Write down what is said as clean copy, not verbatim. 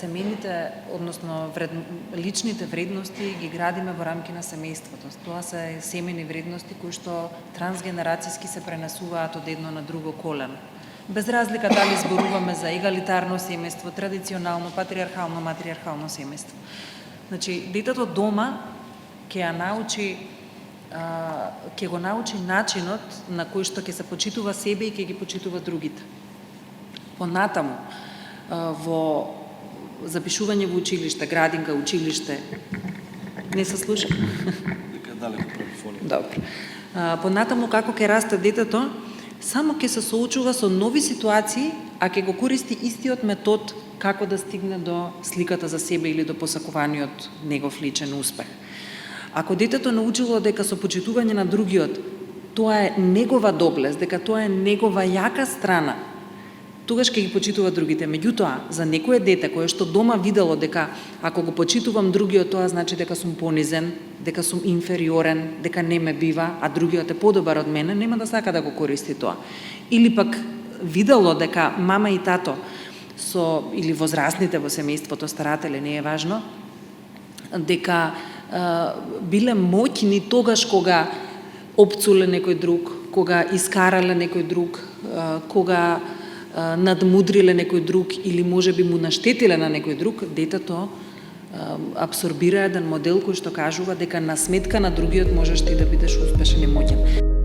семејните, односно личните вредности ги градиме во рамки на семејството. Тоа се семени вредности кои што трансгенерацијски се пренесуваат од едно на друго колено. Без разлика дали зборуваме за егалитарно семејство, традиционално, патриархално, матриархално семејство. Значи, детето дома ќе го научи начинот на кој што ќе се почитува себе и ќе ги почитува другите. Понатаму, во запишување во училиште, градинка, училиште, не се слуша? Дека далеко прави фонија. Добро. Понатаму, како ќе расте детето, само ќе се соочува со нови ситуации, а ќе го користи истиот метод како да стигне до сликата за себе или до посакуваниот негов личен успех. Ако детето научило дека со почитување на другиот, тоа е негова доблест, дека тоа е негова јака страна, тогаш ќе ги почитува другите. Меѓутоа, за некое дете кое што дома видело дека ако го почитувам другиот, тоа значи дека сум понизен, дека сум инфериорен, дека не ме бива, а другиот е подобар од мене, нема да сака да го користи тоа. Или пак видело дека мама и тато или возрастните во семејството, старатели, не е важно, дека биле моќни тогаш кога опцуле некој друг, кога искарале некој друг, кога надмудриле некој друг или можеби му наштетиле на некој друг, детето абсорбира еден модел кој што кажува дека на сметка на другиот можеш ти да бидеш успешен и моќен.